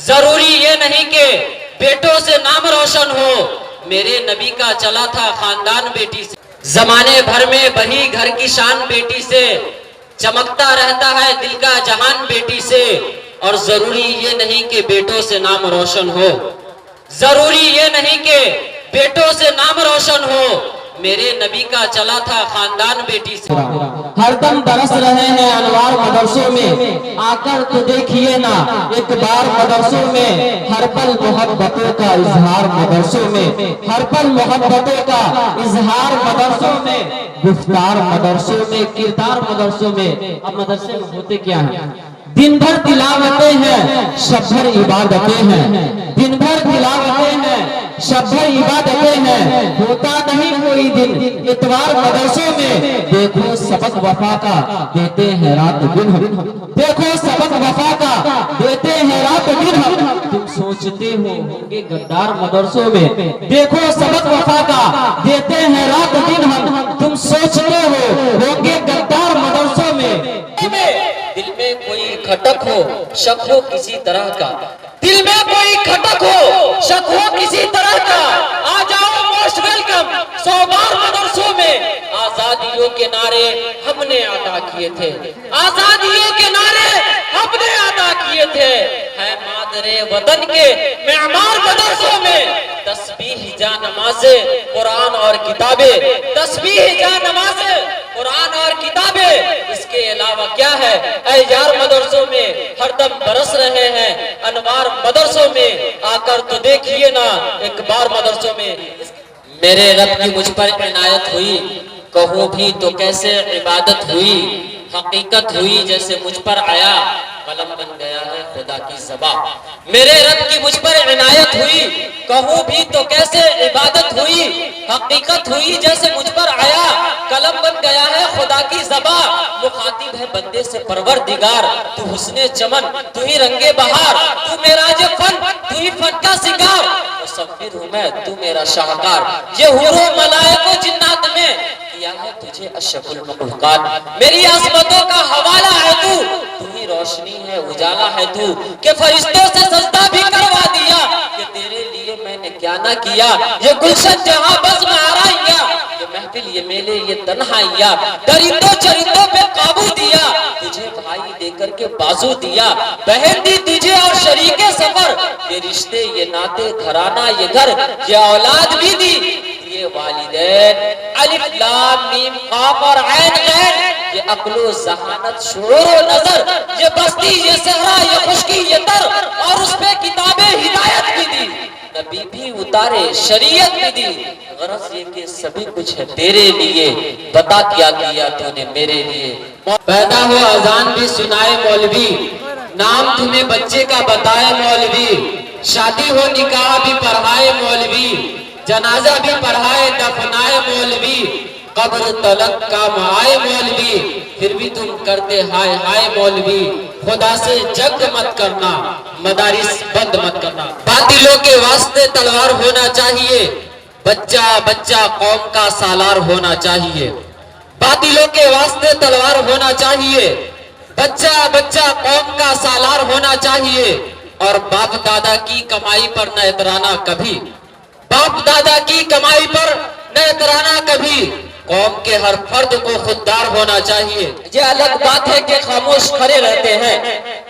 ضروری یہ نہیں کہ بیٹوں سے نام روشن ہو، میرے نبی کا چلا تھا خاندان بیٹی سے۔ زمانے بھر میں بہی گھر کی شان بیٹی سے، چمکتا رہتا ہے دل کا جہان بیٹی سے۔ اور ضروری یہ نہیں کہ بیٹوں سے نام روشن ہو، ضروری یہ نہیں کہ بیٹوں سے نام روشن ہو، میرے نبی کا چلا تھا خاندان بیٹی سے۔ ہر دم برس رہے ہیں انوار مدرسوں میں، آ کر تو دیکھیے نا ایک بار مدرسوں میں، ہر پل محبتوں کا اظہار مدرسوں میں، ہر پل محبتوں کا اظہار مدرسوں میں، گفتار مدرسوں میں، کردار مدرسوں میں۔ اب مدرسے میں ہوتے کیا ہیں؟ دن بھر تلاوتیں ہیں، شب بھر عبادتیں ہیں، دن بھر تلاوتیں ہیں، شب بھر عبادتیں ہیں، ہوتا نہیں کوئی دن اتوار مدرسوں میں۔ دیکھو سبق وفا کا دیتے ہیں رات دن ہم، دیکھو سبق وفا کا دیتے ہیں رات دن ہم، تم سوچتے ہو ہوں گے غدار مدرسوں میں۔ دیکھو سبق وفا کا دیتے ہیں رات دن ہم، تم سوچتے ہو ہوں گے غدار مدرسوں میں۔ دل میں کوئی کھٹک ہو، شک ہو کسی طرح کا، دل میں کوئی کھٹک ہو، شک ہو کسی طرح کا، آ جاؤ موسٹ ویلکم 100 بار مدرسوں میں۔ آزادیوں کے نعرے ہم نے ادا کیے تھے، آزادیوں کے نعرے ہم نے ادا کیے تھے، ہے مادر وطن کے معمار مدرسوں میں۔ تسبیح جا نمازیں قرآن اور کتابیں، تسبیح جا نمازیں قرآن اور کتابیں، اس کے علاوہ کیا ہے؟ اے یار مدرسوں میں ہر دم برس رہے ہیں انوار مدرسوں میں، آ کر تو دیکھیے نا ایک بار مدرسوں میں۔ میرے رب کی مجھ پر عنایت ہوئی، کہوں بھی تو کیسے عبادت ہوئی، حقیقت ہوئی جیسے مجھ پر آیا، قلم بن گیا ہے خدا کی زبان۔ میرے رب کی مجھ پر عنایت ہوئی، کہوں بھی تو کیسے عبادت ہوئی، حقیقت ہوئی جیسے مجھ پر آیا، قلم بن گیا ہے خدا کی زبان۔ مخاطب ہے بندے سے پروردگار، تو حسن چمن، تو ہی رنگ بہار، تو میرا جو فن، تو ہی فن کا سنگار، مصور ہوں میں تو میرا شاہکار، یہ حور و ملائک و جنات میں کیا ہے تجھے اشرف المخلوقات۔ میری عظمتوں کا حوالہ ہے تو ہی روشنی ہے اجالا ہے تو، کہ فرشتوں سے سجدہ بھی کروا دیا، کہ تیرے لیے میں نے کیا نہ کیا، یہ گلشن جہاں بزم آرائیاں، یہ محفل یہ میلے یہ تنہائیاں، درندوں چرندوں پہ قابو دیا، تجھے بھائی دے کر کے بازو دیا، بہن دی تجھے اور شریک سفر، یہ رشتے یہ ناتے گھرانہ یہ گھر، یہ اولاد بھی دی، یہ والدین الف لام میم قاف اور عین غین، یہ عقل و ذہانت شعور و نظر، یہ بستی یہ صحرا یہ خشکی یہ تر، اور اس پہ کتابیں ہدایت بھی دی، نبی بھی اتارے شریعت بھی دی، غرض یہ کہ سبھی کچھ ہے تیرے لیے، بتا کیا کیا تو نے میرے لیے۔ پیدا ہو اذان بھی سنائے مولوی، نام تمہیں بچے کا بتائے مولوی، شادی ہو نکاح بھی پڑھائے مولوی، جنازہ بھی پڑھائے دفنائے مولوی، قبر تلک کام آئے مولوی، پھر بھی تم کرتے ہائے ہائے مولوی، خدا سے جنگ مت کرنا مدارس بند مت کرنا۔ باطلوں کے واسطے تلوار ہونا چاہیے، بچہ بچہ قوم کا سالار ہونا چاہیے، باطلوں کے واسطے تلوار ہونا چاہیے، بچہ بچہ قوم کا سالار ہونا چاہیے، اور باپ دادا کی کمائی پر نہ اترانا کبھی، باپ دادا کی کمائی پر نہ اترانا کبھی، قوم کے ہر فرد کو خوددار ہونا چاہیے۔ یہ الگ بات ہے کہ خاموش کھڑے رہتے ہیں،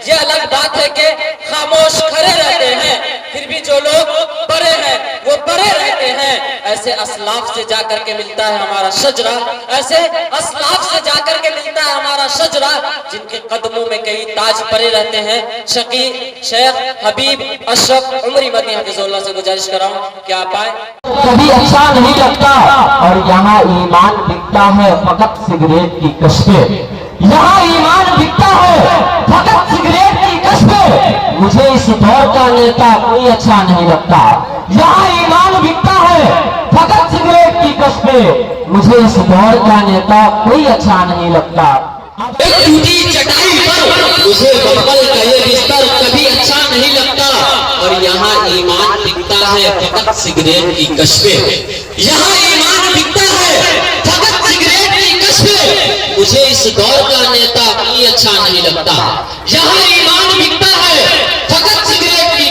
یہ الگ بات ہے کہ خاموش کھڑے رہتے ہیں، پھر بھی جو لوگ بڑے ہیں وہ بڑے رہتے ہیں۔ ایسے اسلاف سے جا کر کے ملتا ہے ہمارا شجرہ، ایسے اسلاف سے جا کر کے ملتا ہے ہمارا شجرہ، جن کے قدموں میں کئی تاج پڑے رہتے ہیں۔ شقی شیخ حبیب اشرف عمری مدنی حفظ اللہ سے گزارش کر رہا ہوں کہ آپ آئیں۔ کبھی اچھا نہیں لگتا، اور یہاں ایمان بکتا ہے فقط سگریٹ کی کشپے، یہاں ایمان بکتا ہے فقط سگریٹ کی کشپے، مجھے اس دور کا نیتا کوئی اچھا نہیں لگتا، یہاں ایمان بکتا ہے فقط سگریٹ کی کشپے، مجھے اس دور کا نیتا کوئی اچھا نہیں لگتا۔ ایک ٹوٹی چٹائی پر مجھے بغل کا یہ بستر کبھی اچھا نہیں لگتا، اور یہاں ایمان بکتا ہے فقط سگریٹ کی کشپے، یہاں ایمان بکتا ہے فقط سگریٹ کی کشپے، مجھے اس دور کا نیتا کوئی اچھا نہیں لگتا، یہاں ایمان بکتا ہے فقط سگریٹ کی